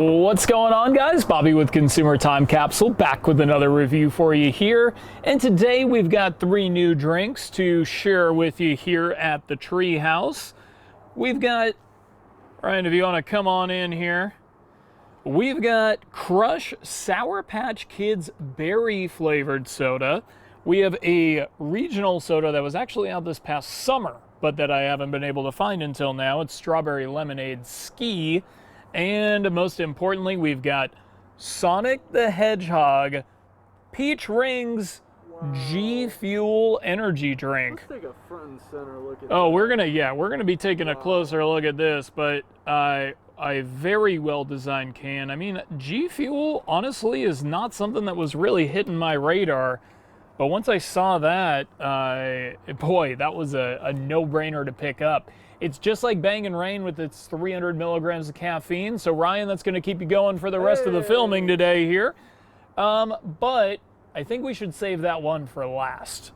What's going on, guys? Bobby with Consumer Time Capsule, back with another review for you here. And today we've got 3 new drinks to share with you here at the Tree House. We've got, Ryan, if you want to come on in here, we've got Crush Sour Patch Kids Berry Flavored Soda. We have a regional soda that was actually out this past summer, but that I haven't been able to find until now. It's Strawberry Lemonade Ski. And most importantly, we've got Sonic the Hedgehog Peach Rings G Fuel Energy Drink. Let's take a front and center look at Oh, we're gonna be taking a closer look at this, but a very well designed can. I mean, G Fuel honestly is not something that was really hitting my radar, but once I saw that, boy, that was a no-brainer to pick up. It's just like Bang & Rain with its 300 milligrams of caffeine. So Ryan, that's going to keep you going for the rest of the filming today here. But I think we should save that one for last.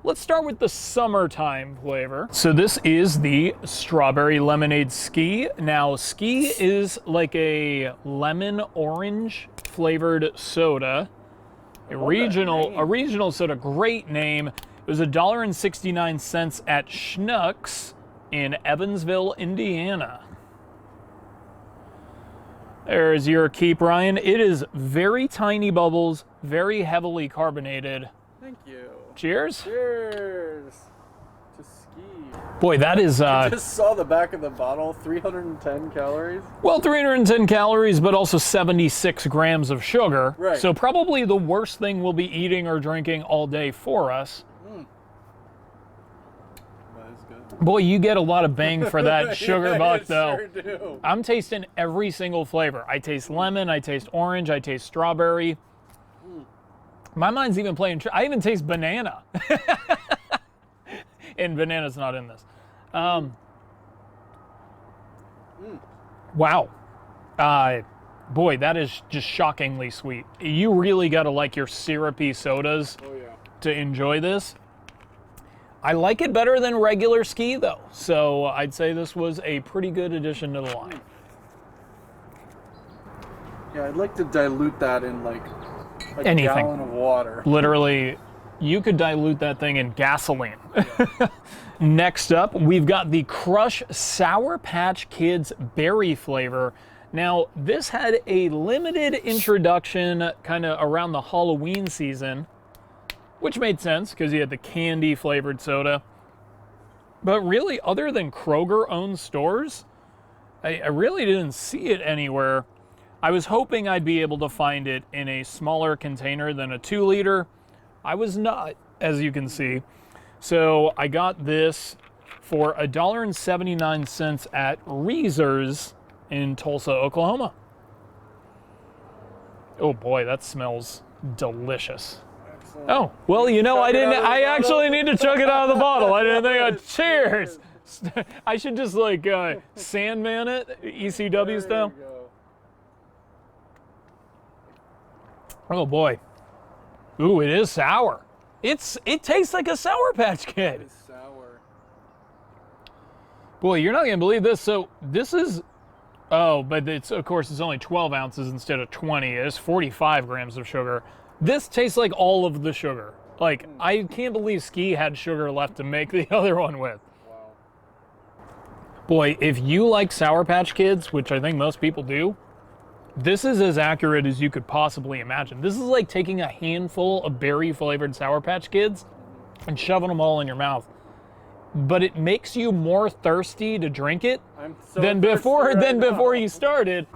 Let's start with the summertime flavor. So this is the Strawberry Lemonade Ski. Now, Ski is like a lemon orange flavored soda. A regional soda, great name. It was $1.69 at Schnucks in Evansville, Indiana. There's your keep, Ryan. It is very tiny bubbles, very heavily carbonated. Thank you. Cheers. Cheers to Ski. Boy, that is... I just saw the back of the bottle, 310 calories. Well, 310 calories, but also 76 grams of sugar. Right. So probably the worst thing we'll be eating or drinking all day for us. Boy, you get a lot of bang for that sugar buck, though. Sure do. I'm tasting every single flavor. I taste lemon, I taste orange, I taste strawberry. My mind's even playing, I even taste banana. And banana's not in this. Wow. Boy, that is just shockingly sweet. You really got to like your syrupy sodas to enjoy this. I like it better than regular Ski, though, so I'd say this was a pretty good addition to the line. Yeah, I'd like to dilute that in like a Anything. gallon of water. Literally, you could dilute that thing in gasoline. Next up, we've got the Crush Sour Patch Kids Berry flavor. Now, this had a limited introduction kind of around the Halloween season, which made sense because you had the candy flavored soda. But really, other than Kroger-owned stores, I really didn't see it anywhere. I was hoping I'd be able to find it in a smaller container than a 2-liter. I was not, as you can see. So I got this for $1.79 at Reezer's in Tulsa, Oklahoma. Oh boy, that smells delicious. Oh, well, you know, I actually need to chug it out of the bottle. I didn't think cheers. I should just like Sandman it, ECW style. Oh boy. Ooh, it is sour. It tastes like a Sour Patch Kid. It is sour. Boy, you're not gonna believe this. So this is, but of course it's only 12 ounces instead of 20. It's 45 grams of sugar. This tastes like all of the sugar. Like, I can't believe Ski had sugar left to make the other one with. Wow. Boy, if you like Sour Patch Kids, which I think most people do, this is as accurate as you could possibly imagine. This is like taking a handful of berry-flavored Sour Patch Kids and shoving them all in your mouth. But it makes you more thirsty to drink it than before you started.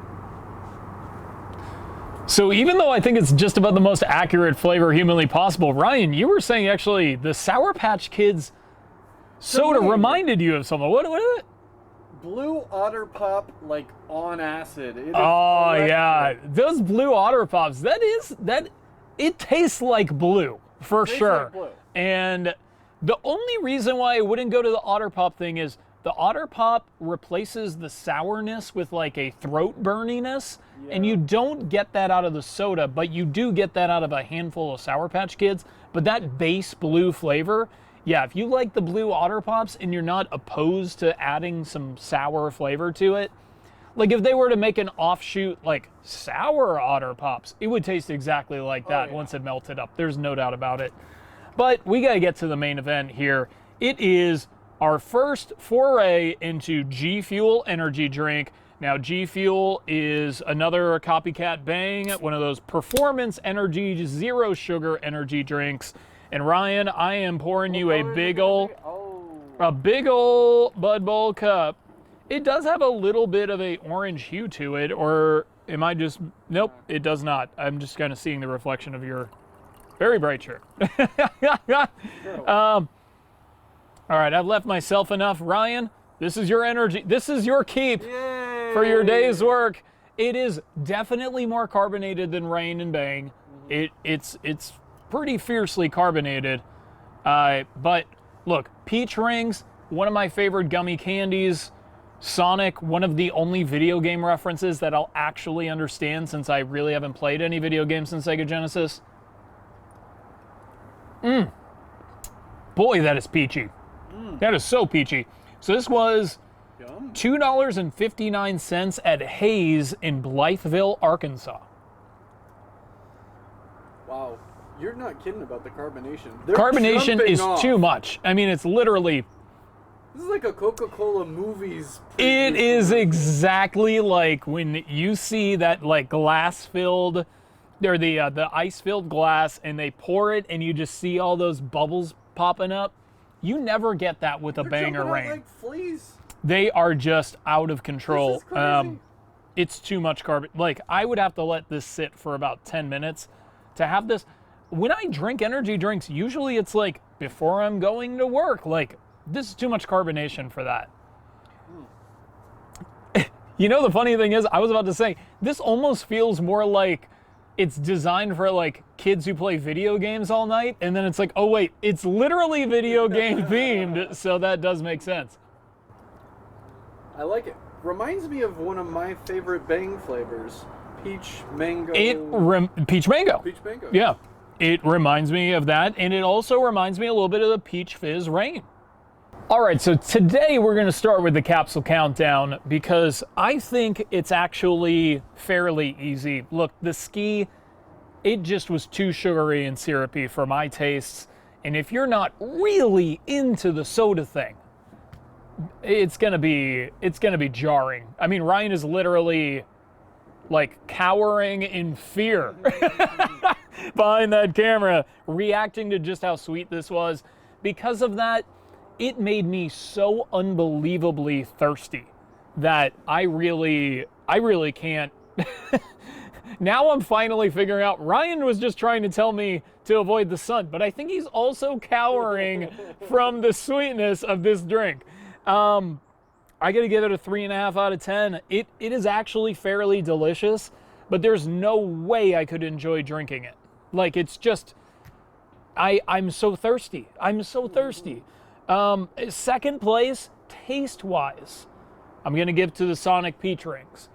So even though I think it's just about the most accurate flavor humanly possible, Ryan, you were saying actually the Sour Patch Kids soda reminded you of something. What is it? Blue Otter Pop, like on acid. Oh yeah, those Blue Otter Pops. It tastes like blue for sure. Like blue. And the only reason why I wouldn't go to the Otter Pop thing is the Otter Pop replaces the sourness with like a throat burniness, and you don't get that out of the soda, but you do get that out of a handful of Sour Patch Kids. But that base blue flavor, yeah, if you like the Blue Otter Pops and you're not opposed to adding some sour flavor to it, Like if they were to make an offshoot like sour Otter Pops, it would taste exactly like that once it melted up. There's no doubt about it. But we gotta get to the main event here. It is our first foray into G Fuel energy drink. Now G Fuel is another copycat Bang, one of those performance energy, zero sugar energy drinks. And Ryan, I am pouring you a big ol' Bud Bowl cup. It does have a little bit of a orange hue to it, or am I just, nope, it does not. I'm just kind of seeing the reflection of your very bright shirt. All right, I've left myself enough. Ryan, this is your energy, this is your keep for your day's work. It is definitely more carbonated than Rain and Bang. It's pretty fiercely carbonated. But look, peach rings, one of my favorite gummy candies. Sonic, one of the only video game references that I'll actually understand since I really haven't played any video games since Sega Genesis. Boy, that is peachy. That is so peachy. So this was $2.59 at Hayes in Blytheville, Arkansas. Wow, you're not kidding about the carbonation. Carbonation is too much. I mean, it's literally... This is like a Coca-Cola movies. It is exactly like when you see that like glass-filled, or the ice-filled glass, and they pour it, and you just see all those bubbles popping up. You never get that with a Bang or Rain. Like fleas. They are just out of control. This is crazy. It's too much carbon. Like I would have to let this sit for about 10 minutes to have this. When I drink energy drinks, usually it's like before I'm going to work. Like, this is too much carbonation for that. You know, the funny thing is, I was about to say, this almost feels more like it's designed for like kids who play video games all night, and then it's like, oh wait, it's literally video game themed, so that does make sense. I like it. Reminds me of one of my favorite Bang flavors, peach mango. Peach mango. Peach mango. Yeah, it reminds me of that, and it also reminds me a little bit of the Peach Fizz Rain. All right, so today we're going to start with the Capsule Countdown because I think it's actually fairly easy. Look, the Ski, it just was too sugary and syrupy for my tastes. And if you're not really into the soda thing, it's going to be jarring. I mean, Ryan is literally like cowering in fear behind that camera, reacting to just how sweet this was. Because of that, it made me so unbelievably thirsty that I really can't. Now I'm finally figuring out Ryan was just trying to tell me to avoid the sun, but I think he's also cowering from the sweetness of this drink. I gotta give it a 3.5 out of 10. It is actually fairly delicious, but there's no way I could enjoy drinking it. Like, it's just, I'm so thirsty. I'm so thirsty. Second place, taste-wise, I'm going to give to the Sonic Peach Rings.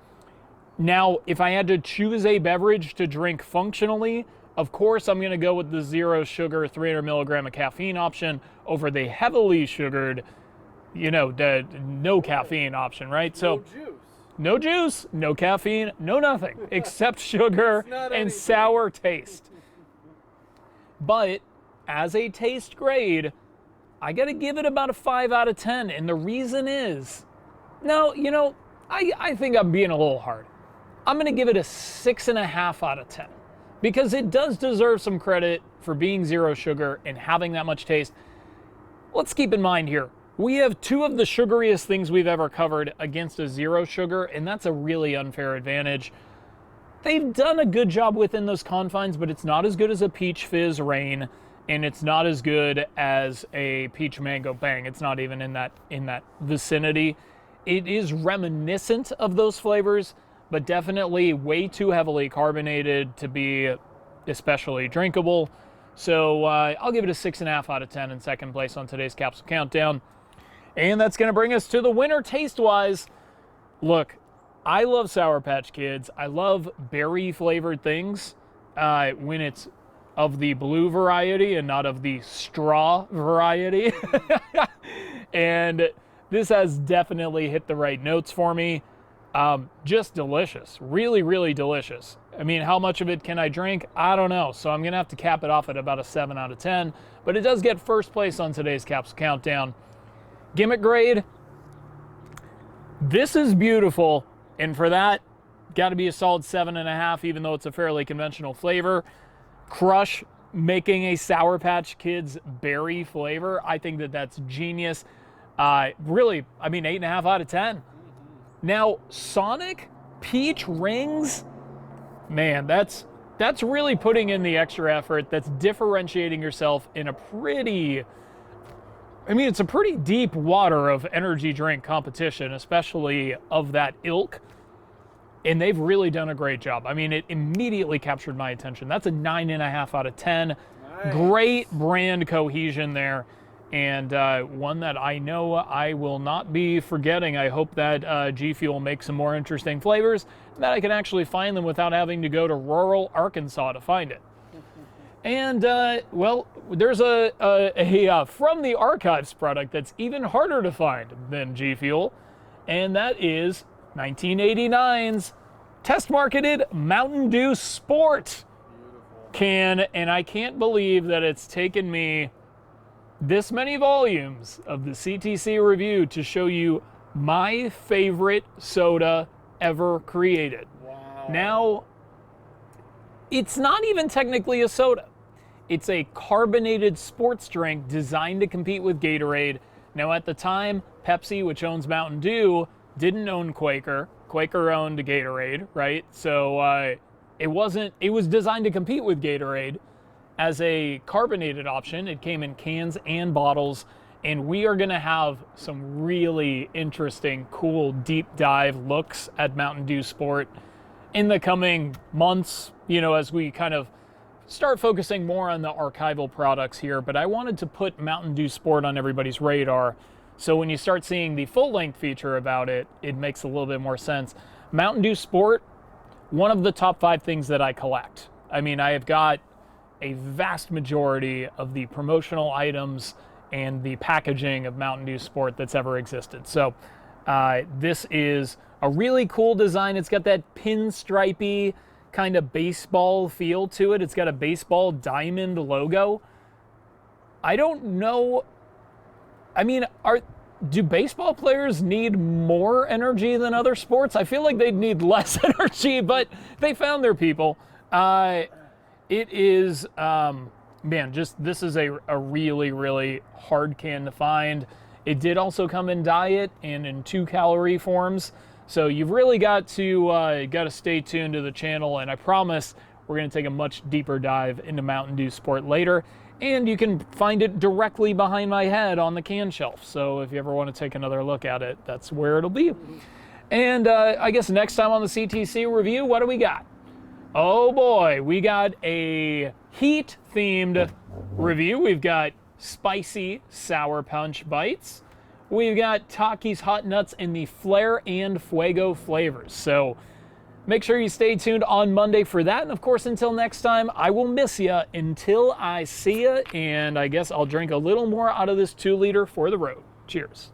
Now, if I had to choose a beverage to drink functionally, of course I'm going to go with the zero sugar, 300 milligram of caffeine option over the heavily sugared, you know, the no caffeine option, right? So, no juice, no caffeine, no nothing, except sugar and sour taste. But as a taste grade, I gotta give it about a 5 out of 10, and the reason is, no, you know, I think I'm being a little hard. I'm gonna give it a 6.5 out of 10, because it does deserve some credit for being zero sugar and having that much taste. Let's keep in mind here, we have two of the sugariest things we've ever covered against a zero sugar, and that's a really unfair advantage. They've done a good job within those confines, but it's not as good as a Peach Fizz Rain, and it's not as good as a Peach Mango Bang. It's not even in that vicinity. It is reminiscent of those flavors, but definitely way too heavily carbonated to be especially drinkable. So I'll give it a 6.5 out of 10 in second place on today's Capsule Countdown. And that's gonna bring us to the winner taste-wise. Look, I love Sour Patch Kids. I love berry flavored things when it's of the blue variety and not of the straw variety. And this has definitely hit the right notes for me. Just delicious. Really, really delicious. I mean, how much of it can I drink? I don't know. So I'm going to have to cap it off at about a 7 out of 10. But it does get first place on today's Capsule Countdown. Gimmick grade. This is beautiful. And for that, got to be a solid 7.5, even though it's a fairly conventional flavor. Crush making a Sour Patch Kids berry flavor. I think that that's genius. Really, I mean, 8.5 out of 10. Now, Sonic Peach Rings, man, that's really putting in the extra effort. That's differentiating yourself in a pretty, I mean, it's a pretty deep water of energy drink competition, especially of that ilk. And they've really done a great job. I mean, it immediately captured my attention. That's a 9.5 out of 10. Nice. Great brand cohesion there. And one that I know I will not be forgetting. I hope that G Fuel makes some more interesting flavors, and that I can actually find them without having to go to rural Arkansas to find it. And, well, there's a From the Archives product that's even harder to find than G Fuel, and that is 1989's test-marketed Mountain Dew Sport can, and I can't believe that it's taken me this many volumes of the CTC review to show you my favorite soda ever created. Wow. Now, it's not even technically a soda. It's a carbonated sports drink designed to compete with Gatorade. Now, at the time, Pepsi, which owns Mountain Dew, didn't own Quaker. Quaker owned Gatorade, right? So it was designed to compete with Gatorade. As a carbonated option, it came in cans and bottles, and we are gonna have some really interesting, cool, deep dive looks at Mountain Dew Sport in the coming months, you know, as we kind of start focusing more on the archival products here. But I wanted to put Mountain Dew Sport on everybody's radar, so when you start seeing the full-length feature about it, it makes a little bit more sense. Mountain Dew Sport, one of the top 5 things that I collect. I mean, I have got a vast majority of the promotional items and the packaging of Mountain Dew Sport that's ever existed. So this is a really cool design. It's got that pinstripey kind of baseball feel to it. It's got a baseball diamond logo. I don't know. I mean, do baseball players need more energy than other sports? I feel like they'd need less energy, but they found their people. It is, man, just this is a really, really hard can to find. It did also come in diet and in 2-calorie forms. So you've really got to stay tuned to the channel, and I promise we're going to take a much deeper dive into Mountain Dew Sport later. And you can find it directly behind my head on the can shelf. So if you ever want to take another look at it, that's where it'll be. And I guess next time on the CTC review, what do we got? Oh boy, we got a heat-themed review. We've got spicy sour punch bites. We've got Takis hot nuts in the Flare and Fuego flavors. So make sure you stay tuned on Monday for that. And of course, until next time, I will miss you until I see you. And I guess I'll drink a little more out of this 2-liter for the road. Cheers.